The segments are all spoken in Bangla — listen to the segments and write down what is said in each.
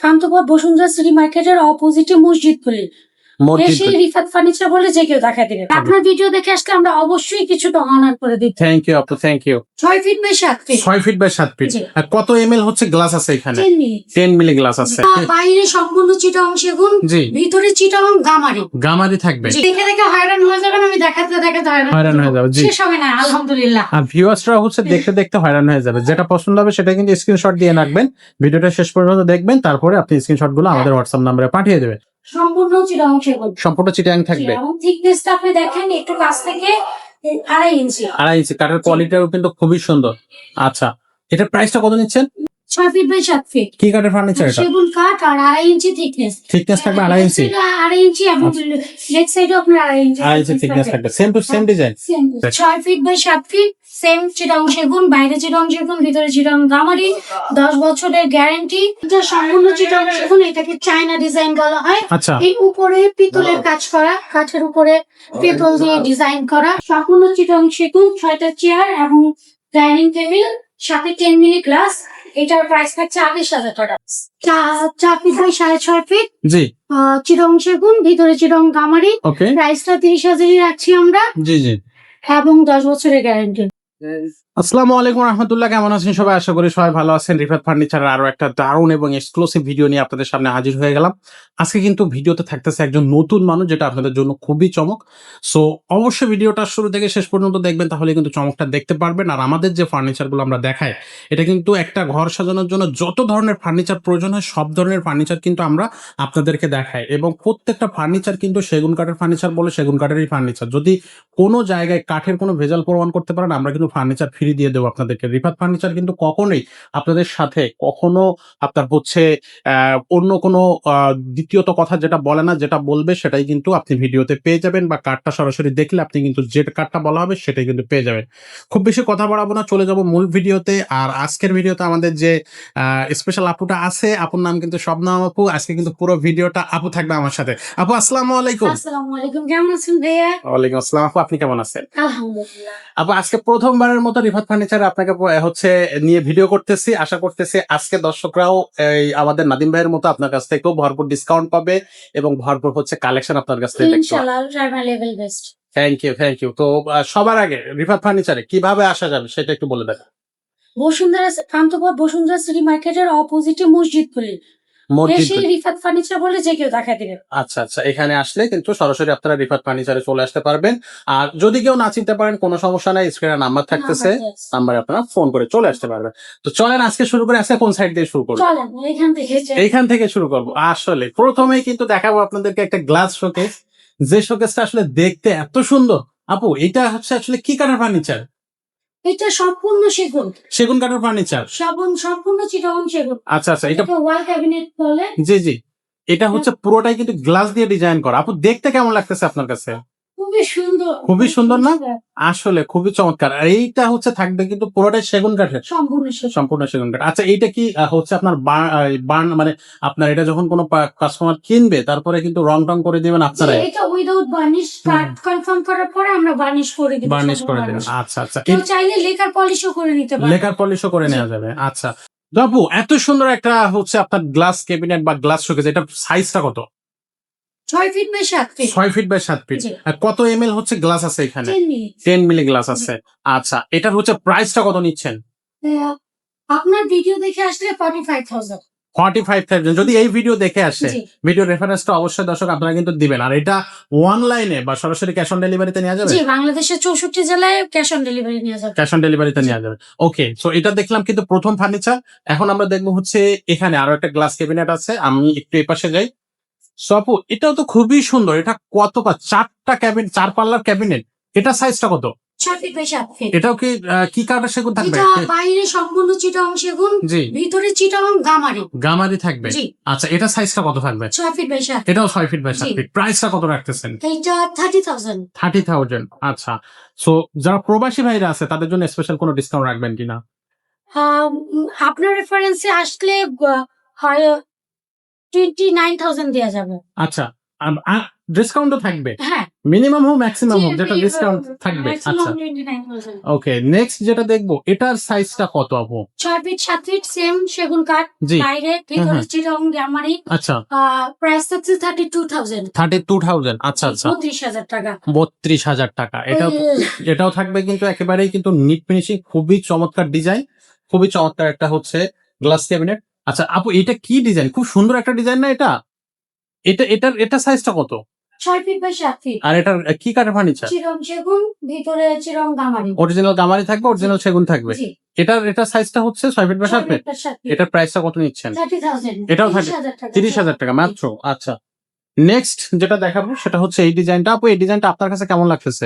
কান্তপথ বসুন্ধরা সিটি মার্কেটের অপোজিটে মসজিদ গলি। এসে রিফাত ফার্নিচার বলে যে কেউ দেখা দিবে। আপনার ভিডিও দেখে আসলে আমরা অবশ্যই কিছুটা অনার করে দিই। থ্যাংক ইউ আপু, thank you. 6 feet by 7 feet. 6 feet by 7 feet. আর কত এমএল হচ্ছে গ্লাস আছে এখানে? 10 মিলি। 10 মিলি গ্লাস আছে। বাইরে সম্পূর্ণ চিটাং সেগুন, ভিতরে চিটাং গামারি। গামারি থাকবে। দেখে দেখে হয়রান হয়ে যাবেন, আমি দেখাতে দেখাতে হয়রান হয়ে যাবে। জি। শেষ হবে না আলহামদুলিল্লাহ। আর ভিউয়ার্সরা হচ্ছে দেখতে দেখতে হয়রান হয়ে যাবে। যেটা পছন্দ হবে সেটা কিন্তু স্ক্রিনশট দিয়ে রাখবেন। ভিডিওটা শেষ পর্যন্ত দেখবেন, তারপরে আপনি স্ক্রিনশট গুলো আমাদের হোয়াটসঅ্যাপ নম্বরে পাঠিয়ে দেবেন। সম্পূর্ণ চিটাং সেগুন। সম্পূর্ণ চিটাং থাকবে। এবং থিকনেসটা আপনি দেখেন একটু কাছ থেকে 2.5 ইঞ্চি। 2.5 ইঞ্চি। কাঠের কোয়ালিটিও কিন্তু খুবই সুন্দর। আচ্ছা, এটার প্রাইসটা কত নিচ্ছেন? 6 ফিট বাই 7 ফিট। কি কাঠের ফার্নিচার এটা? সেগুন কাঠ আর 2.5 ইঞ্চি থিকনেস। থিকনেস থাকবে 2.5 ইঞ্চি। 2.5 ইঞ্চি এবং লেগ সাইডে আপনার 2.5 ইঞ্চি। 2.5 ইঞ্চি থিকনেস থাকবে। Same to same design. 6 feet by 7 feet same Chittagong সেগুন, বাইরে চিটাং সেগুন, ভিতরে চিটাং গামারি, 10 বছরের গ্যারান্টি। এটা সম্পূর্ণ চিটাং সেগুন, এটাকে চায়না ডিজাইন বলা হয়। আচ্ছা। এই উপরে পিতলের কাজ করা, কাঠের উপরে পিতল দিয়ে ডিজাইন করা। সম্পূর্ণ চিটাং সেগুন, 6টা চেয়ার এবং ডাইনিং টেবিল, সাথে 10 মিলি গ্লাস। এটার প্রাইস থাকছে 28,000 টাকা। 4 ফিট বাই 6.5 ফিট। জি। চিটাং সেগুন, ভিতরে চিটাং গামারি। ওকে। প্রাইসটা 30,000 রাখছি আমরা। জি জি। এবং 10 বছরের গ্যারান্টি। আসসালামু আলাইকুম রাহমাতুল্লাহ। কেমন আছেন সবাই? আশা করি সবাই ভালো আছেন। রিফাত ফার্নিচারের আরো একটা দারুণ এবং এক্সক্লুসিভ ভিডিও নিয়ে আপনাদের সামনে হাজির হয়ে গেলাম। আজকে কিন্তু ভিডিওতে থাকতেছে একজন নতুন মানুষ, যেটা আপনাদের জন্য খুবই চমক। সো অবশ্যই ভিডিওটা শুরু থেকে শেষ পর্যন্ত দেখবেন, তাহলে কিন্তু চমকটা দেখতে পারবেন। আর আমাদের যে ফার্নিচারগুলো আমরা দেখাই, এটা কিন্তু একটা ঘর সাজানোর জন্য যত ধরনের ফার্নিচার প্রয়োজন হয় সব ধরনের ফার্নিচার কিন্তু আমরা আপনাদেরকে দেখাই। এবং প্রত্যেকটা ফার্নিচার কিন্তু সেগুন কাঠের ফার্নিচার বলে সেগুন কাঠেরই ফার্নিচার। যদি কোনো জায়গায় কাঠের কোনো ভেজাল প্রমাণ করতে পারেন, আমরা কিন্তু ফার্নিচার ফ্রি দিয়ে দেবো আপনাদেরকে। রিফাত ফার্নিচার কিন্তু কখনোই আপনাদের সাথে কখনো আপনার হচ্ছে অন্য কোনো দ্বিতীয়ত কথা যেটা বলে না, যেটা বলবে সেটাই কিন্তু আপনি ভিডিওতে পেয়ে যাবেন, বা কার্ডটা সরাসরি দেখলে আপনি কিন্তু যে কার্ডটা বলা হবে সেটাই কিন্তু পেয়ে যাবেন। খুব বেশি কথা বাড়াবো না, চলে যাব মূল ভিডিওতে। আর আজকের ভিডিওতে আমাদের যে স্পেশাল আপুটা আছে, আপুর নাম কিন্তু শবনম আপু। আজকে কিন্তু পুরো ভিডিওটা আপু থাকবে আমার সাথে। আপু আসসালামু আলাইকুম। আসসালামু আলাইকুম, কেমন আছেন ভাইয়া? ওয়ালাইকুম আসসালাম আপু, আপনি কেমন আছেন? আলহামদুলিল্লাহ। আপু আজকে প্রথমবারের মতো রিফাত ফার্নিচার আপনাকে হচ্ছে নিয়ে ভিডিও করতেছি। আশা করতেছি আজকে দর্শকরাও এই আমাদের নাদিম ভাইয়ের মতো আপনার কাছ থেকেও ভরপুর ডিসকাউন্ট পাবে এবং ভরপুর হচ্ছে কালেকশন আপনার কাছ থেকে দেখতে পাবে। ইনশাআল্লাহ ট্রাইমাল level best. Thank you, thank you. তো সবার আগে রিফাত ফার্নিচারে কিভাবে আসা যাবে সেটা একটু বলে দেন। বসুন্ধরা কান্তপথ বসুন্ধরা সিটি মার্কেটের অপোজিটে মসজিদ গলি। এসে রিফাত ফার্নিচার বলে যে কেউ দেখা দিবে। আচ্ছা আচ্ছা, এখানে আসলে কিন্তু সরাসরি আপনারা রিফাত ফার্নিচারে চলে আসতে পারবেন। আর যদি কেউ না চিনতে পারেন, কোনো সমস্যা নাই, স্ক্রিনে নাম্বার থাকতেছে, নাম্বারে আপনারা ফোন করে চলে আসতে পারবেন। তো চলেন আজকে শুরু করে। আজকে কোন সাইড দিয়ে শুরু করব? চলেন এইখান থেকে শুরু করব। আসলে প্রথমেই কিন্তু দেখাবো আপনাদেরকে একটা গ্লাস শোকেস, যে শোকেসটা আসলে দেখতে এত সুন্দর। আপু এটা হচ্ছে আসলে কি কাঠের ফার্নিচার? এটা সম্পূর্ণ সেগুন। সেগুন কাঠের ফার্নিচার। সম্পূর্ণ চিটাং সেগুন। আচ্ছা আচ্ছা, এটা ওয়াল ক্যাবিনেট বলে। জি জি। এটা হচ্ছে পুরোটাই কিন্তু গ্লাস দিয়ে ডিজাইন করা। আপু দেখতে কেমন লাগতেছে আপনার কাছে? খুবই সুন্দর। খুবই সুন্দর না? আসলে খুবই চমৎকার। আর এইটা হচ্ছে থাকবে কিন্তু পুরোটাই সেগুন কাঠের। সম্পূর্ণ সেগুন কাঠ। আচ্ছা, এইটা কি হচ্ছে আপনার বার্ন মানে আপনার এটা যখন কোনো কাস্টমার কিনবে তারপরে কিন্তু রং টং করে দিবেন আপনারা? এটা উইদাউট বার্নিশ, কার্ড কনফার্ম করার পরে আমরা বার্নিশ করে দিব। বার্নিশ করে দেবেন। আচ্ছা আচ্ছা। কেউ চাইলে লেকার পলিশও করে নিতে পারে। লেকার পলিশও করে নেওয়া যাবে। আচ্ছা। আপু এত সুন্দর একটা হচ্ছে আপনার গ্লাস ক্যাবিনেট বা গ্লাস শোকেস, এটা সাইজটা কত? 6 feet by 7 feet. 6 feet by 7 feet. আর কত এমএল হচ্ছে গ্লাস আছে এখানে? 10 মিলি গ্লাস আছে। আচ্ছা, এটার হচ্ছে প্রাইসটা কত নিচ্ছেন? আপনার ভিডিও দেখে আসলে 45,000। 45,000 যদি এই ভিডিও দেখে আসে, ভিডিও রেফারেন্সটা অবশ্যই দর্শক আপনারা কিন্তু দিবেন। আর এটা অনলাইনে বা সরাসরি ক্যাশ অন ডেলিভারিতে নেওয়া যাবে? জি, বাংলাদেশের 64 জেলায় ক্যাশ অন ডেলিভারি নেওয়া যাবে। ক্যাশ অন ডেলিভারিতে নেওয়া যাবে। ওকে, সো এটা দেখলাম কিন্তু প্রথম ফার্নিচার। এখন আমরা দেখবো হচ্ছে এখানে আরো একটা গ্লাস ক্যাবিনেট আছে। আমি একটু এই পাশে যাই। সো আপু এটাও তো খুবই সুন্দর। এটা কত পা? 4টা ক্যাবিনেট, 4 পাল্লার ক্যাবিনেট। এটা সাইজটা কত? 6 ফিট বাই 7 ফিট। এটাও কি কাঠের সেগুন থাকবে? এটা বাইরে সম্পূর্ণ চিটাং সেগুন, ভিতরে চিটাং গামারি। গামারি থাকবে। আচ্ছা, এটা সাইজটা কত থাকবে? 6 ফিট বাই 7। এটাও 6 ফিট বাই 7 ফিট। প্রাইসটা কত রাখতেছেন? এটা 30,000। 30,000। আচ্ছা। সো যারা প্রবাসী ভাইরা আছে তাদের জন্য স্পেশাল কোনো ডিসকাউন্ট রাখবেন কিনা? আপনার রেফারেন্সে আসলে 29,000 দেওয়া যাবে। আচ্ছা, ডিসকাউন্টও থাকবে? হ্যাঁ। মিনিমাম হোক ম্যাক্সিমাম হোক যেটা ডিসকাউন্ট থাকবে। আচ্ছা 29,000 ওকে, নেক্সট যেটা দেখবো এটার সাইজটা কত আপু? 6 ফিট 7 ফিট সেম সেগুন কাঠ, জি। বাইরে ভিতরে চিরং গামারি। আচ্ছা প্রাইস হচ্ছে 32,000, 32,000। আচ্ছা আচ্ছা 32,000 টাকা। 32,000 টাকা। এটাও থাকবে কিন্তু একেবারেই কিন্তু নিট ফিনিশিং, খুবই চমৎকার ডিজাইন, খুবই চমৎকার একটা হচ্ছে গ্লাস ক্যাবিনেট। আচ্ছা আপু এটা কি ডিজাইন? খুব সুন্দর একটা ডিজাইন না এটা? এটা সাইজটা কত? 6 ফিট বাই 7 ফিট, আর এটার কি কাঠের ফার্নিচার? চিরং সেগুন, ভিতরে চিরং গামারি। অরিজিনাল গামারি থাকবে, অরিজিনাল সেগুন থাকবে। জি, এটার সাইজটা হচ্ছে 6 ফিট বাই 7 ফিট। 7 ফিট। এটার প্রাইসটা কত নিচ্ছেন? 30,000, এটাও 30,000 টাকা। 30,000 টাকা মাত্র। আচ্ছা নেক্সট যেটা দেখাবো সেটা হচ্ছে এই ডিজাইনটা। আপু এই ডিজাইনটা আপনার কাছে কেমন লাগতেছে?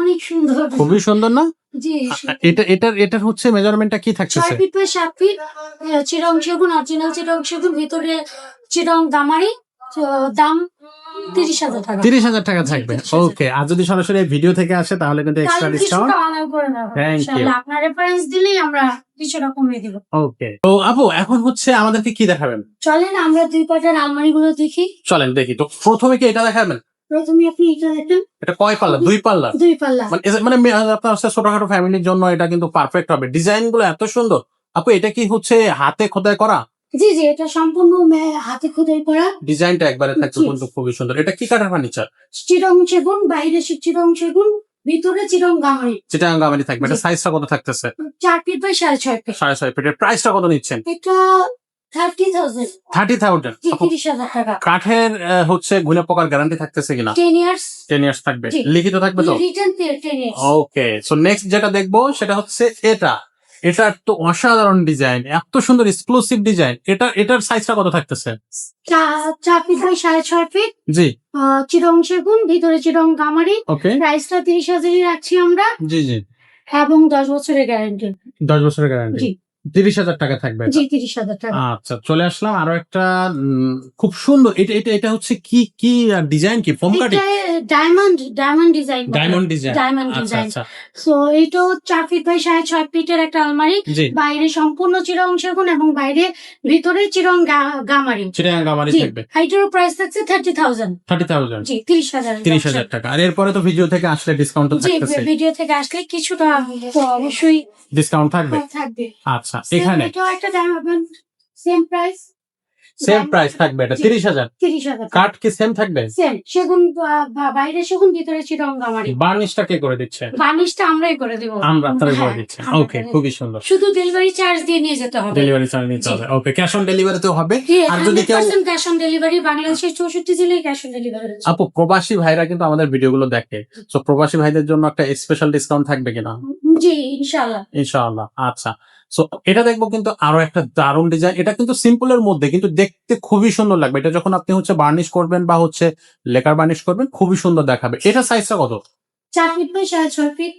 অনেক সুন্দর, খুবই সুন্দর না? জি। এটার হচ্ছে মেজারমেন্টটা কি 6 থাকতেছে? ফিট বাই 7 ফিট, চিরং সেগুন, অরিজিনাল চিরং সেগুন, ভিতরে চিরং গামারি। তো দাম 30,000 টাকা। 30,000 টাকা থাকবে। 30,000 ওকে, আর যদি সরাসরি এই ভিডিও থেকে আসে তাহলে কিন্তু এক্সট্রা তাহলে ডিসকাউন্ট। কিছুটা অনার করে নেবো। Thank you. ইনশাআল্লাহ আপনার রেফারেন্স দিলেই আমরা কিছুটা কমিয়ে দিব। ওকে, তো আপু এখন হচ্ছে আমাদেরকে কি দেখাবেন? চলেন আমরা দুই পাটের আলমারি গুলো দেখি। চলেন দেখি। তো প্রথমে কি এটা দেখাবেন? প্রথমে আপনি এটা দেখেন, এটা কয় পাল্লা? 2 পাল্লা। 2 পাল্লা। মানে আপনার হচ্ছে ছোটখাটো ফ্যামিলির জন্য এটা কিন্তু পারফেক্ট হবে। ডিজাইন গুলো এত সুন্দর। আপু এটা কি হচ্ছে হাতে খোদাই করা? জি জি, এটা সম্পূর্ণ হাতে খোদাই করা। ডিজাইনটা একবারে থাকবে জি। কিন্তু খুবই সুন্দর। এটা কি কাঠের ফার্নিচার? চিরং সেগুন, বাইরে চিরং সেগুন, ভিতরে চিরং গামারি। যেটা আঙ্গামারি থাকবে। এটা জি। সাইজটা কত থাকতেছে? 4 ফিট বাই 6.5 ফিট। 6.5 ফিটের। প্রাইসটা কত নিচ্ছেন? এটা 30,000, 30,000। আপু 30,000 টাকা। কাঠের হচ্ছে গুণে পোকার গ্যারান্টি থাকতেছে কিনা? 10 ইয়ার্স 10 ইয়ার্স থাকবে। জি। লিখিত থাকবে তো? Return 10 years. Okay, so next যেটা দেখবো সেটা হচ্ছে এটার তো অসাধারণ ডিজাইন, এত সুন্দর এক্সক্লুসিভ ডিজাইন। এটার সাইজটা কত থাকতেছে? 4 ফিট বাই 6.5 ফিট, জি চিরং সেগুন, ভিতরে চিরং গামারি। ওকে। প্রাইসটা 30,000 রাখছি আমরা, জি জি, এবং 10 বছরের গ্যারান্টি। 10 বছরের গ্যারান্টি। জি 30,000 টাকা থাকবে এটা। জি, 30,000 টাকা। আচ্ছা চলে আসলাম আরো একটা খুব সুন্দর। এটা হচ্ছে কি ডিজাইন? কি ফোম কাটিং? এটা diamond design. Diamond design. Diamond আচ্ছা ডিজাইন। আচ্ছা সো এইটাও 4 ফিট বাই 6.5 ফিটের একটা আলমারি। জি। বাইরে সম্পূর্ণ চিরং সেগুন এবং বাইরে ভিতরে চিরং গামারি। সেটা গামারি জি, থাকবে। এইটার প্রাইস থাকছে 30,000। 30,000। জি, 30,000। 30,000 টাকা। আর এরপরে তো ভিডিও থেকে আসলে ডিসকাউন্ট তো জি, থাকতেছে। ভিডিও থেকে আসলে কিছুটা তো অবশ্যই ডিসকাউন্ট থাকবে। থাকবে। আচ্ছা এখানে এটাও একটা diamond, same price. Same price থাকবে এটা 30,000। 30,000। কাঠ কি সেম থাকবে? সেম সেগুন, বাইরে সেগুন, ভিতরে চিরং গামারি। বার্নিশটা কে করে দিচ্ছে? বার্নিশটা আমরাই করে দিব। আমরা আপনারা করে হ্যাঁ, দিচ্ছি। আমরা ওকে, করে খুবই সুন্দর। দিব। শুধু ডেলিভারি চার্জ দিয়ে নিয়ে যেতে হবে। ডেলিভারি চার্জ নিতে হবে। ওকে, ক্যাশ অন ডেলিভারিতেও হবে। জি, আর যদি কেউ 100% ক্যাশ অন ডেলিভারি, বাংলাদেশের 64 জেলায় ক্যাশ অন ডেলিভারি। আপু প্রবাসী ভাইরা কিন্তু আমাদের ভিডিওগুলো দেখে, তো প্রবাসী ভাইদের জন্য একটা স্পেশাল ডিসকাউন্ট থাকবে কিনা? জি, ইনশাআল্লাহ। ইনশাআল্লাহ। আচ্ছা, সো এটা দেখবো কিন্তু আরো একটা দারুণ ডিজাইন। এটা কিন্তু সিম্পলের মধ্যে কিন্তু দেখতে খুবই সুন্দর লাগবে। এটা যখন আপনি হচ্ছে বার্নিশ করবেন বা হচ্ছে লেকার বার্নিশ করবেন খুবই সুন্দর দেখাবে। এটা সাইজটা কত? 4 feet by 6.5 feet.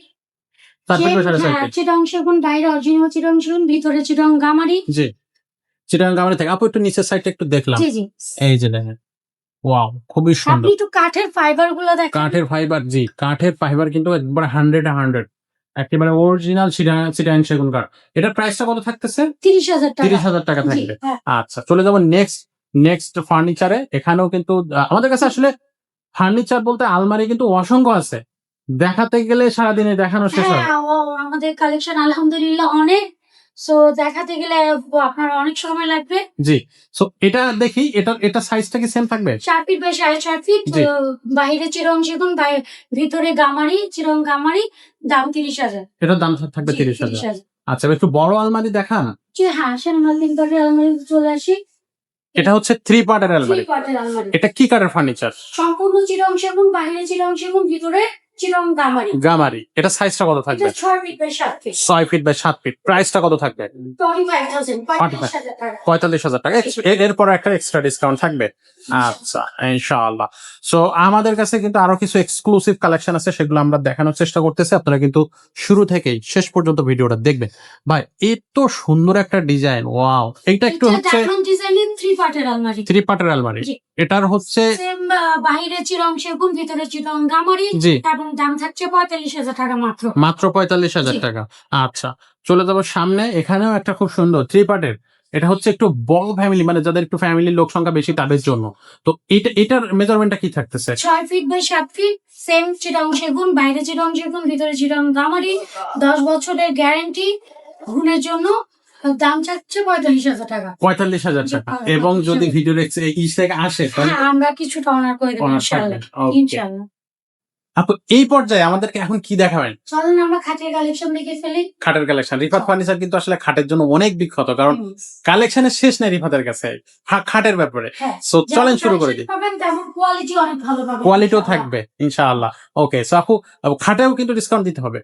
4 feet by 6.5 feet. চিরং সেগুন, বাইরে অরিজিনাল চিরং সেগুন, ভিতরে চিরং গামারি। জি, চিটাগাং গামারি থেকে। আপু একটু নিচের সাইডটা একটু দেখলাম। জি জি, এই যে দেখেন, ওয়াও খুবই আপনি সুন্দর। একটু কাঠের ফাইবার গুলো দেখেন। কাঠের ফাইবার। জি, কাঠের ফাইবার কিন্তু একবারে 100 একেবারে অরিজিনাল চিটাগাং সেগুন কাঠ। এটার প্রাইসটা কত থাকতেছে? 30,000 টাকা। 30,000 টাকা জি, থাকবে। হ্যাঁ। আচ্ছা চলে যাবো নেক্সট ফার্নিচারে। এখানেও কিন্তু আমাদের কাছে আসলে ফার্নিচার বলতে আলমারি কিন্তু অসংখ্য আছে, দেখাতে গেলে সারাদিনে দেখানো শেষ হয়। হ্যাঁ, আমাদের কালেকশন আলহামদুলিল্লাহ অনেক। সো দেখাতে গেলে আপনার অনেক সময় লাগবে। জি, সো এটা দেখি। এটা সাইজটা কি সেম থাকবে? 4 ফিট বাই 6.5 ফিট, জি। বাইরে চিরং সেগুন, ভিতরে গামারি, চিরং গামারি। দাম 30,000। এটার দাম থাকবে জি, 30,000। 30,000। আচ্ছা একটু বড় আলমারি দেখান। জি হ্যাঁ, সামনের দিন আলমারি চলে আসি। এটা হচ্ছে 3 পার্টের 3 আলমারি। পার্টের আলমারি। এটা কি কাঠের ফার্নিচার? সম্পূর্ণ চিরং সেগুন, বাইরে চিরং সেগুন, ভিতরে চিরং গামারি। গামারি। এটা সাইজটা কত থাকবে? এটা 6 feet by 7 feet. 6 feet by 7 feet. প্রাইসটা কত থাকবে? 45,000, 45,000 টাকা। 45,000 টাকা। এরপর একটা এক্সট্রা ডিসকাউন্ট থাকবে। আচ্ছা ইনশাআল্লাহ। সো আমাদের কাছে কিন্তু আরো কিছু এক্সক্লুসিভ কালেকশন আছে, সেগুলো আমরা দেখানোর চেষ্টা করতেছি। আপনারা কিন্তু শুরু থেকেই শেষ পর্যন্ত ভিডিওটা দেখবেন। ভাই এত সুন্দর একটা ডিজাইন, ওয়াও। এইটা একটু এটা হচ্ছে ডায়মন্ড ডিজাইনের 3 পার্টের আলমারি। 3 পার্টের আলমারি। জি। এটার হচ্ছে সেম, বাইরে চিরং সেগুন, ভিতরে চিরং গামারি। জি, এবং দাম থাকছে 45,000 টাকা মাত্র। মাত্র 45,000 জি। টাকা। আচ্ছা চলে যাবো সামনে। এখানেও একটা খুব সুন্দর 3 পার্টের এটা হচ্ছে একটু বড় ফ্যামিলি, মানে যাদের একটু ফ্যামিলির লোক সংখ্যা বেশি তাদের জন্য। তো এটার মেজারমেন্টটা কি থাকতেছে? 6 feet by 7 feet, same Chittagong সেগুন, বাইরে চিটাং সেগুন, ভিতরে চিটাং গামারি, 10 বছরের গ্যারান্টি। গুণের জন্য দাম চাচ্ছে 45,000 টাকা। 45,000 টাকা। এবং যদি ভিডিও থেকে আসে তাহলে হ্যাঁ, আমরা কিছুটা অনার করে দেবো অনার ইনশাআল্লাহ। থাকবে। ওকে। ইনশাআল্লাহ। আপু এই পর্যায়ে আমাদেরকে এখন কি দেখাবেন? চলেন আমরা খাটের কালেকশন দেখে ফেলি। খাটের কালেকশন। রিফাত ফার্নিচার কিন্তু আসলে খাটের জন্য অনেক বিখ্যাত, কারণ কালেকশনের শেষ নাই রিফাতের কাছে খাটের ব্যাপারে। হ্যাঁ, সো চলেন শুরু করে দিই। পাবেন তেমন কোয়ালিটি অনেক ভালো পাবেন। কোয়ালিটিও থাকবে ইনশাআল্লাহ। ওকে, সো আপু খাটেও কিন্তু ডিসকাউন্ট দিতে হবে।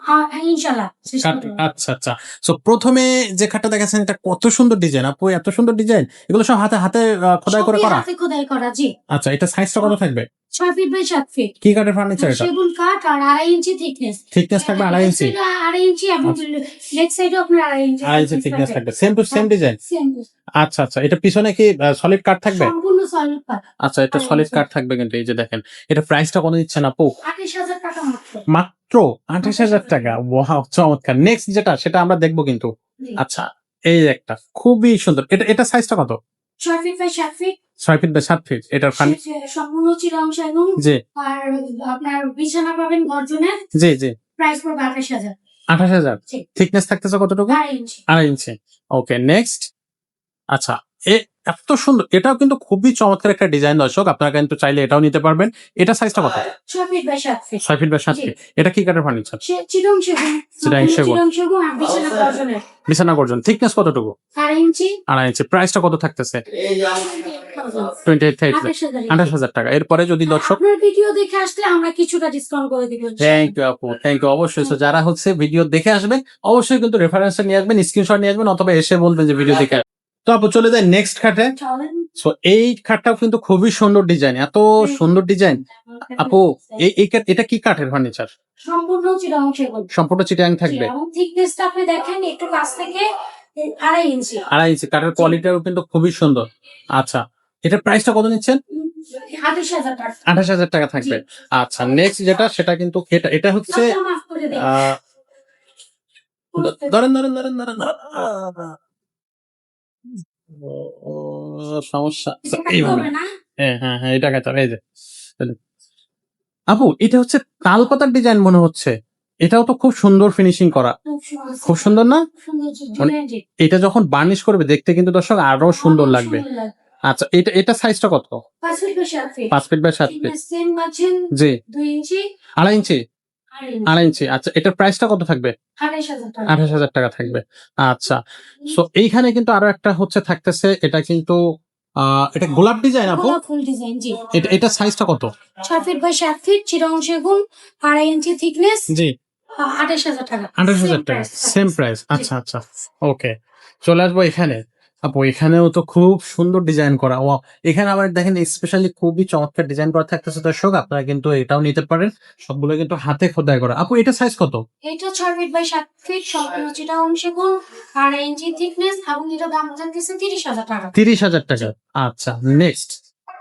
হ্যাঁ, ইনশাআল্লাহ। আচ্ছা আচ্ছা। সো প্রথমে যে খাটটা দেখাচ্ছেন এটা কত সুন্দর ডিজাইন আপু, এত সুন্দর ডিজাইন, এগুলো সব হাতে হাতে খোদাই করে করা? হাতে খোদাই করা, জি। আচ্ছা, এটা সাইজটা কত থাকবে? 6 ফিট বাই 7 ফিট। কি কাঠের ফার্নিচার এটা? সেগুন কাঠ আর 2.5 ইঞ্চি থিকনেস। থিকনেস থাকবে 2.5 ইঞ্চি। 2.5 ইঞ্চি এবং লেগ সাইডে আপনার 2.5 ইঞ্চি। 2.5 ইঞ্চি থিকনেস থাকবে, same to same design. Same. আচ্ছা আচ্ছা, এটা পিছনে কি সলিড কাঠ থাকবে? সম্পূর্ণ সলিড কাঠ। আচ্ছা, এটা সলিড কাঠ থাকবে কিন্তু এই যে দেখেন, এটা প্রাইসটা কত দিচ্ছেন আপু? 28,000 টাকা মাত্র। মাত্র 28,000 টাকা। ওয়াও, চমৎকার। নেক্সট যেটা সেটা আমরা দেখবো কিন্তু। জি। আচ্ছা, এই একটা খুবই সুন্দর, এটা সাইজটা কত? 6 feet by 7 feet. 6 feet by 7 feet. এটার সম্পূর্ণ চিরাং সেগুন। জি আর আপনার বিছানা পাবেন গর্জনের। জি জি। প্রাইস পড়বে 28,000। 28,000। জি। থিকনেস থাকতেছে কতটুকু? 2.5 ইঞ্চি। 2.5 ইঞ্চি। ওকে, নেক্সট। আচ্ছা, এত সুন্দর, এটাও কিন্তু খুবই চমৎকার একটা ডিজাইন দর্শক, আপনারা কিন্তু চাইলে এটাও নিতে পারবেন। এটা সাইজটা কত? 6 feet by 7 feet. 6 feet by 7 জি। ফিট। এটা কি কাঠের ফার্নিচার? চিরাং সেগুন। চিটাং সেগুন। চিরাং সেগুন আর বিছানা গর্জনের। বিছানা গর্জন। থিকনেস কতটুকু? 2.5 ইঞ্চি। 2.5 ইঞ্চি। প্রাইসটা কত থাকতেছে? 28,000। 28,000 টাকা। এরপরে যদি দর্শক আপনার ভিডিও দেখে আসলে আমরা কিছুটা ডিসকাউন্ট করে দিব। থ্যাংক ইউ আপু, থ্যাংক ইউ। অবশ্যই। So, যারা হচ্ছে ভিডিও দেখে আসবেন অবশ্যই কিন্তু রেফারেন্সটা নিয়ে আসবেন, স্ক্রিনশট নিয়ে আসবেন, অথবা এসে বলবেন যে ভিডিও দেখে। তো আপু চলে যায় নেক্সট খাটে। চলেন। সো এই খাটটাও কিন্তু খুবই সুন্দর ডিজাইন, এত সুন্দর ডিজাইন। আপু এটা কি কাঠের ফার্নিচার? সম্পূর্ণ চিরাং সেগুন। সম্পূর্ণ চিটাং থাকবে। এবং থিকনেসটা আপনি দেখেন একটু কাছ থেকে 2.5 ইঞ্চি। 2.5 ইঞ্চি। কাঠের কোয়ালিটিও কিন্তু খুবই সুন্দর। আচ্ছা, এটার প্রাইসটা কত নিচ্ছেন? 28,000 টাকা। 28,000 টাকা থাকবে। আচ্ছা, নেক্সট যেটা সেটা কিন্তু এটা হচ্ছে দামটা মাফ করে দেন। ধরেন ধরেন ধরেন ধরেন ও, সমস্যা। এটা এইভাবে হবে না? হ্যাঁ হ্যাঁ হ্যাঁ, এটা কাটা। এই যে আপু, এটা হচ্ছে তালপাতার ডিজাইন মনে হচ্ছে। এটাও তো খুব সুন্দর ফিনিশিং করা, খুব সুন্দর না? সুন্দর মানে ডিজাইন, জি। এটা যখন বার্নিশ করবে দেখতে কিন্তু দর্শক আরো সুন্দর লাগবে। আচ্ছা, এটা সাইজটা কত? 5 feet by 7 feet. 5 feet by 7 feet. Same মাছেন জি। 2 ইঞ্চি। 2.5 ইঞ্চি। 2.5 ইঞ্চি। আচ্ছা, এটার প্রাইসটা কত থাকবে? 28,000 টাকা। 28,000 টাকা থাকবে। আচ্ছা, সো এইখানে কিন্তু আরো একটা হচ্ছে থাকতেছে, এটা কিন্তু এটা গোলাপ ডিজাইন আপু। গোলাপ ফুল ডিজাইন, জি। এটা সাইজটা কত? 6 ফিট বাই 7 ফিট, চিরং সেগুন, 2.5 ইঞ্চি থিকনেস। জি। 28,000 টাকা। 28,000 টাকা। Same price. আচ্ছা আচ্ছা, ওকে। চলে আসবো এখানে। আপু এখানেও তো খুব সুন্দর ডিজাইন করা। ওয়াও, এখানে আবার দেখেন স্পেশালি খুবই চমৎকার ডিজাইন করা থাকতেছে দর্শক, আপনারা কিন্তু এটাও নিতে পারেন। সবগুলো কিন্তু হাতে খোদাই করা। আপু এটা সাইজ কত? এটা 6 ফিট বাই 7 ফিট, সম্পূর্ণ চিটাং সেগুন, 2.5 ইঞ্চি থিকনেস এবং এটা দাম জানতেছে 30,000 টাকা। 30,000 টাকা। আচ্ছা, নেক্সট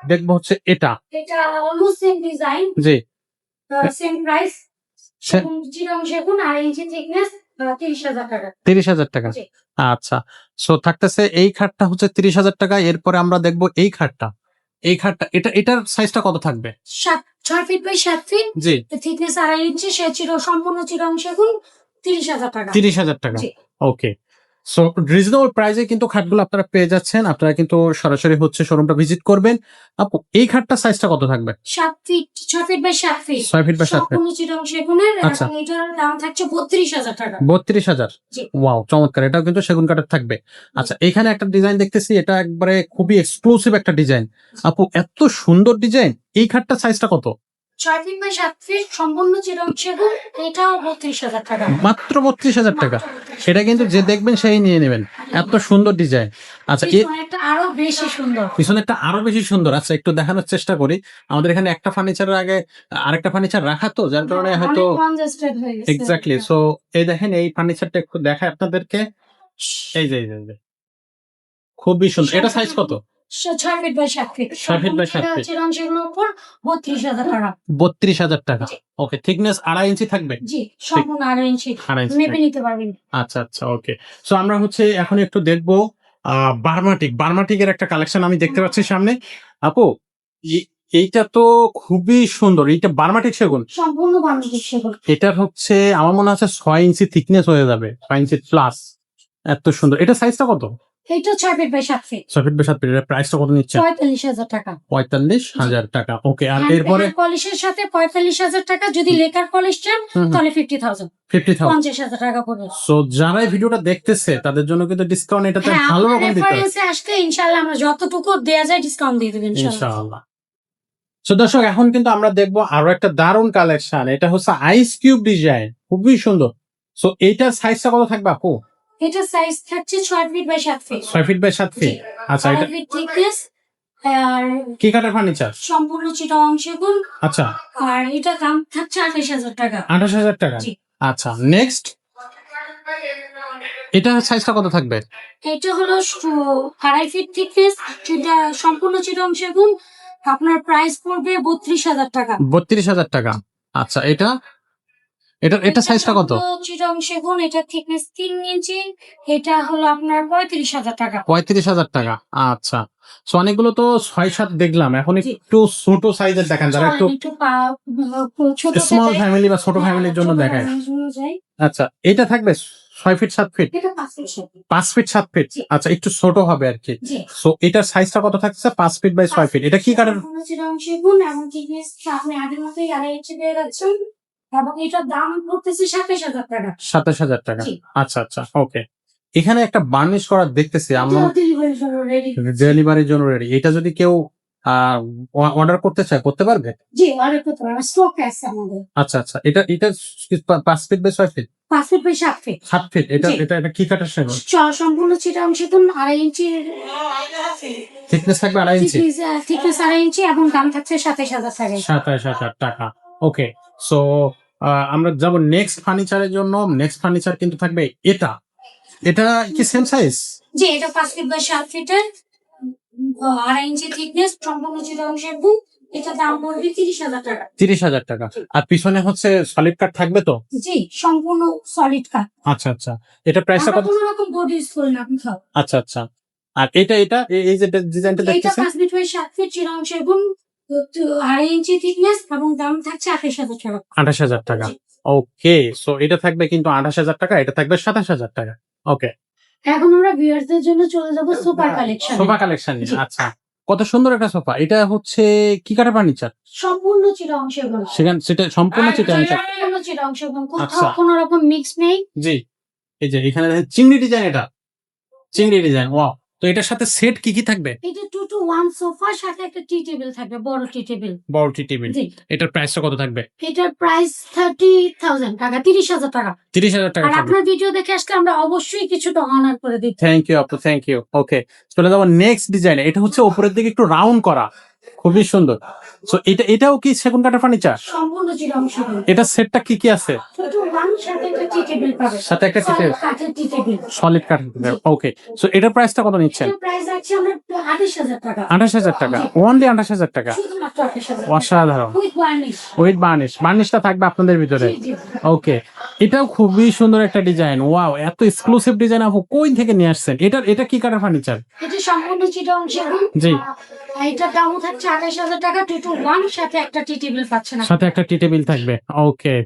দেখবো হচ্ছে এটা। এটা অলমোস্ট সেম ডিজাইন, জি। Same price. সে- চিটাং সেগুন, 2.5 ইঞ্চি থিকনেস, 30,000 টাকা। 30,000 টাকা। জি। আচ্ছা, সো থাকতেছে এই খাটটা হচ্ছে 30,000 টাকা। এরপরে আমরা দেখবো এই খাটটা। এটার সাইজটা কত থাকবে? 6 ফিট বাই 7 ফিট, জি। থিকনেস 2.5 ইঞ্চি, সে সম্পূর্ণ চিটাং সেগুন, 30,000 টাকা। 30,000 টাকা। জি। ওকে, সো রিজনেবল প্রাইসে কিন্তু খাটগুলো আপনারা পেয়ে যাচ্ছেন। আপনারা কিন্তু সরাসরি হচ্ছে শোরুমটা ভিজিট করবেন। আপু এই খাটটার সাইজটা কত থাকবে? 7 feet, 6 feet by 7 feet, 6 feet by 7 feet. সম্পূর্ণ চিটাং সেগুনের। আচ্ছা। এবং এটার দাম থাকছে 32,000 টাকা। 32,000। জি। ওয়াও, চমৎকার। এটাও কিন্তু সেগুন কাঠের থাকবে। আচ্ছা, এখানে একটা ডিজাইন দেখতেছি, এটা একবারে খুবই এক্সক্লুসিভ একটা ডিজাইন। আপু এত সুন্দর ডিজাইন, এই খাটটার সাইজটা কত? 6 ফিট বাই 7 ফিট, সম্পূর্ণ চিটাং সেগুন, এটাও 32,000 টাকা। মাত্র 32,000 টাকা। এটা কিন্তু যে দেখবেন সেই নিয়ে নেবেন, এত সুন্দর ডিজাইন। আচ্ছা, একটা আরো বেশি সুন্দর। পিছনেরটা আরো বেশি সুন্দর। আচ্ছা, একটু দেখানোর চেষ্টা করি। আমাদের এখানে একটা ফার্নিচারের আগে আরেকটা ফার্নিচার রাখা, তো যার কারণে হয়তো অনেক congested হয়ে গেছে। এক্স্যাক্টলি। সো এই দেখেন, এই ফার্নিচারটা একটু দেখায় আপনাদেরকে। এই যে খুবই সুন্দর। এটা সাইজ কত? 6 feet by 7 feet. 6 feet by 7 feet. Chittagong সেগুনের উপর 32,000 টাকা। 32,000 টাকা। ওকে, থিকনেস 2.5 ইঞ্চি থাকবে। জি, সম্পূর্ণ 2.5 ইঞ্চি। 2.5 ইঞ্চি মেপে নিতে পারবেন। আচ্ছা আচ্ছা, ওকে। সো আমরা হচ্ছে এখন একটু দেখবো বার্মাটিকের একটা কালেকশন আমি দেখতে পাচ্ছি সামনে। আপু, এইটা তো খুবই সুন্দর। এইটা বার্মাটিক সেগুন। সম্পূর্ণ বার্মাটিক সেগুন। এটার হচ্ছে আমার মনে হচ্ছে 6 ইঞ্চি থিকনেস হয়ে যাবে, 6 ইঞ্চি প্লাস। এত সুন্দর। এটা সাইজটা কত? এটা 6 feet by 7 feet. 6 feet by 7 feet. এর প্রাইসটা কত নিচ্ছে? 45,000 টাকা। 45,000 টাকা। ওকে। আর এরপরে পলিশের সাথে 45,000 টাকা, যদি লেকার পলিশ চান তাহলে 50,000 50,000 টাকা পড়বে। সো যারা এই ভিডিওটা দেখতেছে তাদের জন্য কিন্তু ডিসকাউন্ট এটাতে ভালো রকম দিতে হবে। রেফারেন্সে আসলে ইনশাআল্লাহ আমরা যতটুকু দেয়া যায় ডিসকাউন্ট দিয়ে দেব ইনশাআল্লাহ। সো দর্শক, এখন কিন্তু আমরা দেখবো আরো একটা দারুণ কালেকশন। এটা হচ্ছে আইস কিউব ডিজাইন, খুবই সুন্দর। সো এইটার সাইজটা কত থাকবে আপু? এটা সাইজ থাকছে 6 feet by 7 feet. 6 feet by 7 feet. আচ্ছা, এটা থিকনেস আর কি কাঠের ফার্নিচার? সম্পূর্ণ চিটাগাং সেগুন। আচ্ছা। আর এটা দাম থাকছে 28,000 টাকা। 28,000 টাকা। আচ্ছা, নেক্সট এটা সাইজটা কত থাকবে? এটা হলো 2.5 ফিট থিকনেস, যেটা সম্পূর্ণ চিটাগাং সেগুন। আপনার প্রাইস পড়বে 32,000 টাকা। 32,000 টাকা। আচ্ছা, এটা সাইজটা কত? চিটাগাং সেগুন, এটা থিকনেস 3 ইঞ্চি। এটা হলো আপনার 35,000 টাকা। 35,000 টাকা। আচ্ছা। সো অনেকগুলো তো 6-7 দেখলাম, এখন একটু ছোট সাইজের দেখান, যারা একটু স্মল ফ্যামিলি বা ছোট ফ্যামিলির জন্য দেখায়। আচ্ছা, এটা থাকবে 6 ফিট 7 ফিট? 5 fit 7 feet. আচ্ছা, একটু ছোট হবে আর কি। সো এটার সাইজটা কত থাকছে? 5 ফিট বাই 6 ফিট। এটা কি কাঠের? সেগুন এবং থিকনেস আপনি আগের মতোই 2.5 ইঞ্চি পেয়ে যাচ্ছেন, এবং এটার দাম পড়তেছে 27,000 টাকা। 27,000 টাকা। আচ্ছা আচ্ছা, ওকে। এখানে একটা বার্নিশ করা দেখতেছি আমরা, ডেলিভারির জন্য রেডি। এটা যদি কেউ অর্ডার করতে চায় করতে পারবে? জি, অর্ডার করতে পারবে, স্টক আছে আমাদের। আচ্ছা আচ্ছা, এটা 5 feet by 6 feet? 5 feet by 7 feet. 7 feet. এটা কি কাঠের সেগুন? সম্পূর্ণ চিটাগাং সেগুন, 2.5 ইঞ্চি থিকনেস থাকবে, 2.5 ইঞ্চি থিকনেস, 2.5 ইঞ্চি, এবং দাম থাকছে 27,000 টাকা। 27,000 টাকা। ওকে। সো আমরা যাব নেক্সট ফার্নিচারের জন্য। নেক্সট ফার্নিচার কিন্তু থাকবে এটা কি সেম সাইজ? জি, এটা 5 ফিট বাই 7 ফিটের, 2.5 ইঞ্চি থিকনেস, সম্পূর্ণ চিটাগাং সেগুন। এটা দাম পড়বে 30,000 টাকা। 30,000 টাকা। আর পিছনে হচ্ছে সলিড কাঠ থাকবে তো? জি, সম্পূর্ণ সলিড কাঠ। আচ্ছা আচ্ছা, এটা প্রাইসটা কত? কোনো রকম বডি ইউজ করি না আপনি সব। আচ্ছা আচ্ছা। আর এটা এই যে ডিজাইনটা এটা দেখতেছেন, 5 ফিট বাই 7 ফিট চিটাগাং সেগুন, 2.5 ইঞ্চি থিকনেস, এবং দাম থাকছে 28,000 টাকা। 28,000 টাকা। ওকে। সো এটা থাকবে কিন্তু 28,000 টাকা, এটা থাকবে 27,000 টাকা। ওকে। এখন আমরা ভিউয়ারদের জন্য চলে যাব সোফা কালেকশন। সোফা কালেকশন নিয়ে। আচ্ছা, কত সুন্দর একটা সোফা। এটা হচ্ছে কি কাঠের ফার্নিচার? সম্পূর্ণ চিটাগাং সেগুন। সেটা সম্পূর্ণ চিটাগাং সেগুন। সম্পূর্ণ চিটাগাং সেগুন, আচ্ছা। কোথাও কোনো রকম মিক্স নেই। জি, এই যে এখানে চিংড়ি ডিজাইন, এটা চিংড়ি ডিজাইন। ওয়াও। তো এটার সাথে সেট কি থাকবে? এটা 2-to-1 সোফার সাথে একটা টি টেবিল থাকবে, বড় টি টেবিল। বড় টি টেবিল। জি। এটার প্রাইসটা কত থাকবে? এটার প্রাইস 30,000 টাকা, 30,000 টাকা। 30,000 টাকা আর থাকবে। আপনার ভিডিও দেখে আসলে আমরা অবশ্যই কিছুটা অনার করে দিই। থ্যাংক ইউ আপু, থ্যাংক ইউ। ওকে, চলে যাবো নেক্সট ডিজাইনে। এটা হচ্ছে উপরের দিকে একটু রাউন্ড করা, খুবই সুন্দর। সো এটাও কি সেগুন কাঠের ফার্নিচার? সম্পূর্ণ চিটাগাং সেগুন। এটা সেটটা কি আছে? 2-to-1 সাথে একটা টি টেবিল পাবে। সাথে একটা টি টেবিল, কাঠের টি টেবিল। সলিড কাঠের। ওকে। সো এটার প্রাইসটা কত নিচ্ছেন? এটার প্রাইস আছে আমরা 28,000 টাকা। 28,000 টাকা। ওনলি 28,000 টাকা। শুধুমাত্র 28,000 অসাধারণ। With varnish. উইথ বার্নিশটা থাকবে আপনাদের ভিতরে। জি, জি। ওকে। এটাও খুবই সুন্দর একটা ডিজাইন। ওয়াও, এত এক্সক্লুসিভ ডিজাইন আপু কই থেকে নিয়ে আসছেন? এটা কি কাঠের ফার্নিচার? এটা সম্পূর্ণ চিটাগাং সেগুন। জি। এটার দাম থাকছে 28,000 টাকা, 2-to-1 সাথে একটা টি টেবিল পাচ্ছেন। সাথে একটা টি টেবিল থাকবে। ওকে।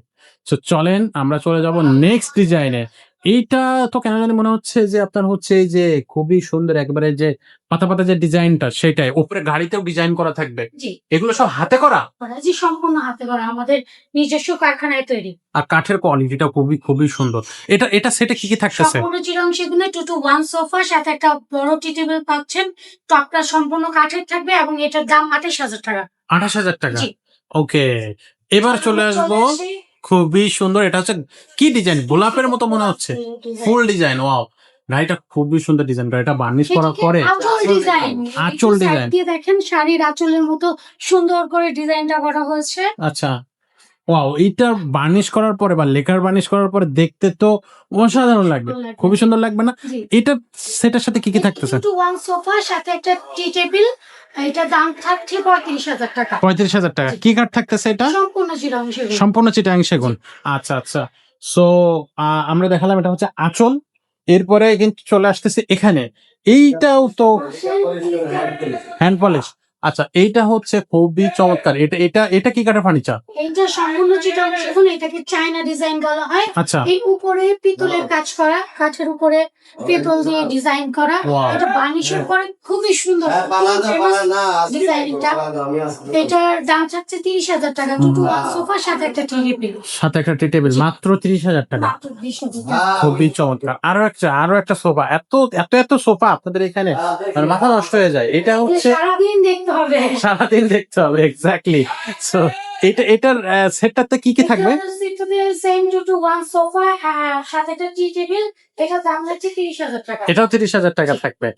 তো চলেন আমরা চলে যাব নেক্সট ডিজাইনে। এইটা তো কেন জানি মনে হচ্ছে যে আপনার হচ্ছে এই যে খুবই সুন্দর একবারে যে পাতা পাতা যে ডিজাইনটা, সেটাই উপরে গাড়িতেও ডিজাইন করা থাকবে। জি, এগুলো সব হাতে করা? জি, সম্পূর্ণ হাতে করা, আমাদের নিজস্ব কারখানায় তৈরি। আর কাঠের কোয়ালিটিটা খুবই সুন্দর। এটা সেটা কি থাকতেছে? সম্পূর্ণ চিটাগাং সেগুনে 2-to-1 সোফা সাথে একটা বড় টি টেবিল পাচ্ছেন। টপটা সম্পূর্ণ কাঠের থাকবে, এবং এটার দাম 28,000 টাকা। 28,000 টাকা। জি। ওকে, এবার চলে আসবো। খুবই সুন্দর। এটা হচ্ছে কি ডিজাইন? গোলাপের মতো মনে হচ্ছে, ফুল ডিজাইন। ওয়াও, গাড়িটা খুবই সুন্দর ডিজাইন। গাড়িটা বার্নিশ করার পরে আঁচল ডিজাইন, আঁচল ডিজাইন দিয়ে দেখেন শাড়ির আঁচলের মতো সুন্দর করে ডিজাইনটা করা হয়েছে। আচ্ছা। ওয়াও, এইটা বার্নিশ করার পরে বা লেকার বার্নিশ করার পরে দেখতে তো অসাধারণ লাগবে, খুবই সুন্দর লাগবে না? এটা সেটার সাথে কি থাকতেছে? 2-to-1 সোফা সাথে একটা টি টেবিল, এটা দাম থাকছে 35,000 টাকা। 35,000 টাকা। কি কাঠ থাকতেছে এটা? সম্পূর্ণ চিটাগাং সেগুন। সম্পূর্ণ চিটাগাং সেগুন। আচ্ছা আচ্ছা। সো আমরা দেখালাম এটা হচ্ছে আঁচল। এরপরে কিন্তু চলে আসতেছে এখানে এইটাও তো হ্যান্ড পলিশ। আচ্ছা, এইটা হচ্ছে খুবই চমৎকার। এটা এটা এটা কি কাঠের ফার্নিচার? এইটা সম্পূর্ণ চিটং সেগুন, এটাকে চায়না ডিজাইন বলা হয়। আচ্ছা, এই উপরে পিতলের কাজ করা, কাঠের উপরে পিতল দিয়ে ডিজাইন করা। Wow. এটা বার্নিশের পরে খুবই সুন্দর ডিজাইনটা। এটার দাম থাকছে 30,000 টাকা। দুটো সোফার সাথে একটা টেবিল, সাথে একটা টি টেবিল, মাত্র 30,000 টাকা। মাত্র 20,000 টাকা। খুবই চমৎকার। আরো একটা সোফা। এত সোফা আপনাদের এখানে, মানে মাথা নষ্ট হয়ে যায়। এটা হচ্ছে সারাদিন দেখতে হবে। সারাদিন দেখতে হবে। এক্স্যাক্টলি। সো এটার সেটটাতে কি কি থাকবে? সেম টু ওয়ান সোফা সাথে একটা টি টেবিল। এটার দাম হচ্ছে 30,000 টাকা। এটাও 30,000 টাকা থাকবে।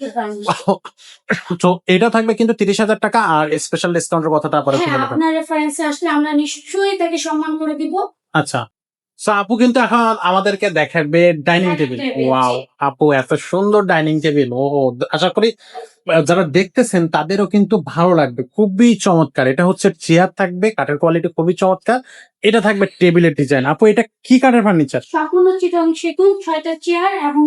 তো এটা থাকবে কিন্তু 30,000 টাকা। আর স্পেশাল ডিসকাউন্টের কথাটা আবার একটু হ্যাঁ, বলে দেন। আপনার রেফারেন্সে আসলে আমরা নিশ্চয়ই তাকে সম্মান করে দিব। আচ্ছা, সো আপু কিন্তু এখন আমাদেরকে দেখাবে ডাইনিং টেবিল। টেবিল, ওয়াও, জি। আপু এত সুন্দর ডাইনিং টেবিল। ও, আশা করি যারা দেখতেছেন তাদেরও কিন্তু ভালো লাগবে। খুবই চমৎকার। এটা হচ্ছে চেয়ার থাকবে, কাঠের কোয়ালিটি খুবই চমৎকার। এটা থাকবে টেবিলের ডিজাইন। আপু এটা কি কাঠের ফার্নিচার? সম্পূর্ণ চিটং সেগুন, 6টা চেয়ার এবং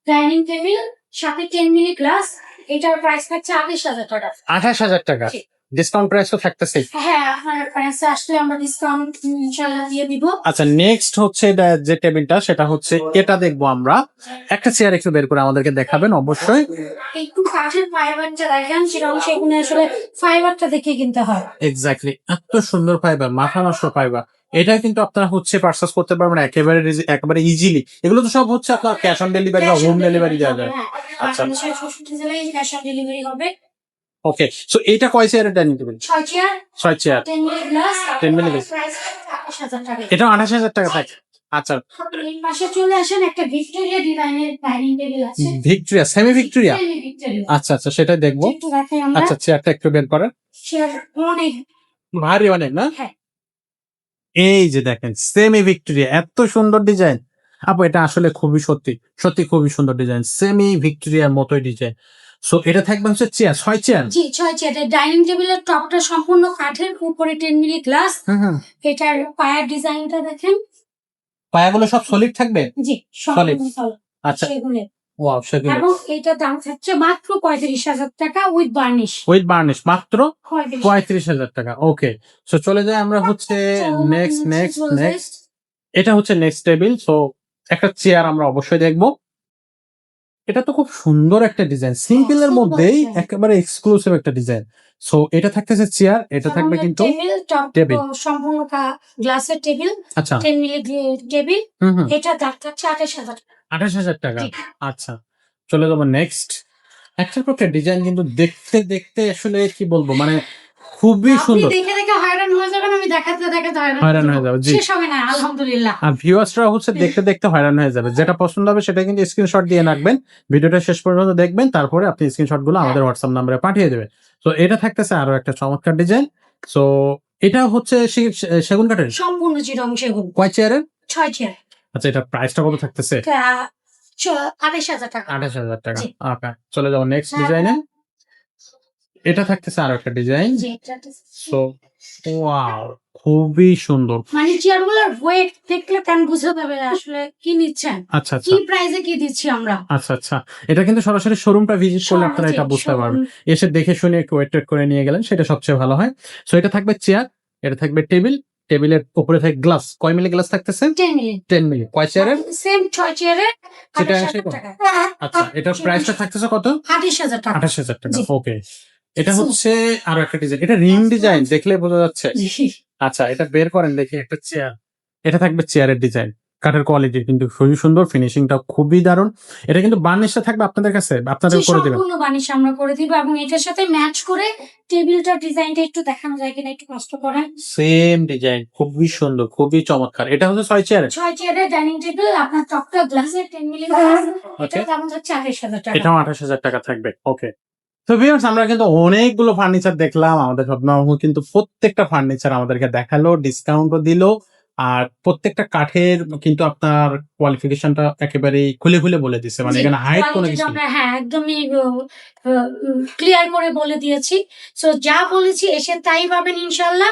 ডাইনিং টেবিল, সাথে 10 মিলি গ্লাস। এটার প্রাইস থাকছে 28,000 টাকা। 28,000 টাকা। জি। ডিসকাউন্ট প্রাইস তো থাকতেছে। হ্যাঁ, আপনার রেফারেন্সে আসলে আমরা ডিসকাউন্ট ইনশাআল্লাহ দিয়ে দিব। আচ্ছা, নেক্সট হচ্ছে যে টেবিলটা, সেটা হচ্ছে এটা দেখবো আমরা। একটা চেয়ার একটু বের করে আমাদেরকে দেখাবেন অবশ্যই। একটু কাঠের ফাইবারটা দেখেন, চিটং সেগুনে আসলে ফাইবারটা দেখে কিনতে হয়। এক্স্যাক্টলি, এত সুন্দর ফাইবার, মাথা নষ্ট ফাইবার। এটা কিন্তু আপনারা হচ্ছে পারচেস করতে পারবেন একেবারে ইজিলি। এগুলো তো সব হচ্ছে আপনার ক্যাশ অন ডেলিভারি বা হোম ডেলিভারি দেওয়া যায়। হ্যাঁ, আচ্ছা, বাংলাদেশের 64 জেলায় ক্যাশ অন ডেলিভারি হবে। ওকে। সো এটা কয় চেয়ারের dining table? 6 chair, 6 chair, 10 milli glass, 10 milli glass. Price 28,000 টাকা। এটা 28,000 টাকা থাকে। আচ্ছা, এই পাশে চলে আসেন, একটা ভিক্টোরিয়া ডিজাইনের ডাইনিং টেবিল আছে। Victoria, semi Victoria. Semi Victoria. আচ্ছা আচ্ছা, সেটাই দেখবো। একটু দেখাই আমরা। আচ্ছা, চেয়ারটা একটু বের করেন। চেয়ার অনেক, ভারী অনেক না? হ্যাঁ। এই যে দেখেন, সেমি ভিক্টোরিয়া, এত সুন্দর ডিজাইন। আপু এটা আসলে সত্যি সত্যি খুবই সুন্দর ডিজাইন, সেমি ভিক্টোরিয়ার মতোই ডিজাইন। সো এটা থাকবে হচ্ছে চেয়ার, 6 চেয়ার। জি, 6 চেয়ারের ডাইনিং টেবিলের টপটা সম্পূর্ণ কাঠের, উপরে 10 মিলি গ্লাস। হুম। এটার পায়ার ডিজাইনটা দেখেন। পায়াগুলো সব সলিড থাকবে। জি, সম্পূর্ণ solid। আচ্ছা, সেগুনের। ওয়াও, সেগুলো এবং এইটার দাম থাকছে মাত্র 35,000 টাকা উইথ বার্নিশ। উইথ বার্নিশ, মাত্র 35,000। 35,000 টাকা। ওকে, সো চলে যাই আমরা হচ্ছে নেক্সট। এটা হচ্ছে নেক্সট টেবিল। সো একটা চেয়ার আমরা অবশ্যই দেখবো। এটা তো খুব সুন্দর একটা ডিজাইন, সিম্পল এর সুন্দর মধ্যেই ডিজাইন। একেবারে এক্সক্লুসিভ একটা ডিজাইন। সো এটা থাকতেছে চেয়ার, এটা থাকবে কিন্তু টেবিল টপ, টেবিল। সম্পূর্ণ গ্লাসের টেবিল, আচ্ছা, 10 মিলি টেবিল। হুম। এটা দাম থাকছে 28,000 টাকা। 28,000 টাকা। জি। আচ্ছা, চলে যাবো নেক্সট। একটার পর একটা ডিজাইন কিন্তু দেখতে দেখতে আসলে কি বলবো, মানে খুবই আপনি সুন্দর। দেখে দেখে হয়রান হয়ে যাবেন, আমি দেখাতে দেখাতে হয়রান হয়ে যাবে, জি। শেষ হবে না আলহামদুলিল্লাহ। আর ভিউয়ার্সরা হচ্ছে দেখতে দেখতে হয়রান হয়ে যাবে। যেটা পছন্দ হবে সেটা কিন্তু স্ক্রিনশট দিয়ে রাখবেন, ভিডিওটা শেষ পর্যন্ত দেখবেন, তারপরে আপনি স্ক্রিনশট গুলো আমাদের হোয়াটসঅ্যাপ নাম্বারে পাঠিয়ে দেবেন। তো এটা থাকতেছে আরো একটা চমৎকার ডিজাইন। সো এটা হচ্ছে সেগুন কাঠের। সম্পূর্ণ চিরং সেগুন, কয় চেয়ারের? 6 চেয়ার। আচ্ছা, এটা প্রাইসটা কত থাকতেছে? 28,000 টাকা। 28,000 টাকা। জি। ওকে, চলে যাবো নেক্সট ডিজাইনে। এটা থাকতেছে আরো একটা ডিজাইন। জি, এটা সো ওয়াও, খুবই সুন্দর। মানে চেয়ারগুলোর ওয়েট দেখলে কেন বুঝতে পারবে আসলে কি নিচ্ছেন, আচ্ছা কি আচ্ছা প্রাইসে কি দিচ্ছি আমরা। আচ্ছা, এটা কিন্তু সরাসরি শোরুমটা ভিজিট করলে আপনারা জি, এটা বুঝতে পারবেন। showroom। এসে দেখে শুনে একটু ওয়েট করে নিয়ে গেলেন, সেটা সবচেয়ে ভালো হয়। সো এটা থাকবে চেয়ার, এটা থাকবে টেবিল, টেবিলের উপরে থাকবে গ্লাস। কয় মিলি গ্লাস থাকতেছে? 10 মিলি। 10 মিলি। কয় চেয়ারের? সেম 6 চেয়ারের সেটা 28,000 টাকা। আচ্ছা, এটার প্রাইসটা থাকতেছে কত? 28,000 টাকা। 28,000 টাকা। জি। ওকে, এটা হচ্ছে আরো একটা ডিজাইন। এটা রিং ডিজাইন, দেখলে বোঝা যাচ্ছে। জি। আচ্ছা, এটা বের করেন দেখি, একটা চেয়ার। এটা থাকবে চেয়ারের ডিজাইন, কাঠের কোয়ালিটি কিন্তু খুবই সুন্দর, ফিনিশিংটা খুবই দারুণ। এটা কিন্তু বার্নিশটা থাকবে আপনাদের কাছে, আপনাদের জি, করে দিবেন। সম্পূর্ণ বানিশ আমরা করে দিব এবং এটার সাথে ম্যাচ করে টেবিলটার ডিজাইনটা একটু দেখানো যায় কিনা একটু কষ্ট করেন। সেম ডিজাইন, খুবই সুন্দর, খুবই চমৎকার। এটা হচ্ছে 6 চেয়ারের। 6 চেয়ারের ডাইনিং টেবিল, আপনার টপটা গ্লাসের 10 মিলি গ্লাস। ওকে, এটা দাম হচ্ছে 28,000 টাকা। এটাও 28,000 টাকা থাকবে। ওকে, তো ভিউয়ার্স, আমরা কিন্তু অনেকগুলো ফার্নিচার দেখলাম। আমাদের স্বপ্নবাবু কিন্তু প্রত্যেকটা ফার্নিচার আমাদেরকে দেখালো, ডিসকাউন্টও দিল। আর প্রত্যেকটা কাঠের কিন্তু আপনার কোয়ালিফিকেশনটা একেবারেই খুলে খুলে বলে দিচ্ছে, মানে জি, এখানে হাইট কোনো quality কিছু নেই। আমরা একদমই ক্লিয়ার করে বলে দিয়েছি। সো যা বলেছি এসে তাই পাবেন ইনশাল্লাহ।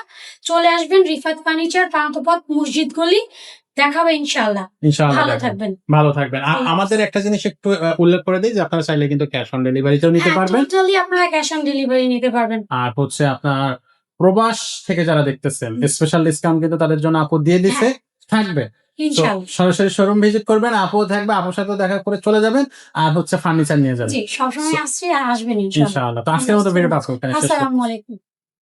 চলে আসবেন রিফাত ফার্নিচার, প্রান্তপথ, মসজিদ গলি, দেখাবো ইনশাআল্লাহ। ইনশাআল্লাহ ভালো দেখবেন। থাকবেন। ভালো থাকবেন। ঠিক আছে। আমাদের একটা জিনিস একটু উল্লেখ করে দিই যে আপনারা চাইলে কিন্তু ক্যাশ অন ডেলিভারিতেও নিতে পারবেন। টোটালি আপনারা ক্যাশ অন ডেলিভারি নিতে পারবেন। আর হচ্ছে আপনার প্রবাস থেকে যারা দেখতেছেন স্পেশাল ডিসকাউন্ট কিন্তু তাদের জন্য আপু দিয়ে দিছে, থাকবে। তো ইনশাআল্লাহ। সরাসরি শোরুম ভিজিট করবেন, আপুও থাকবে, আপুর সাথে দেখা করে চলে যাবেন আর হচ্ছে ফার্নিচার নিয়ে যাবেন জি, সবসময় আসছি আর আসবেন ইনশাআল্লাহ। ইনশাআল্লাহ। তো আজকের মতো ভিডিওটা আজকে এখানে শেষ করছি। আসসালামু আলাইকুম।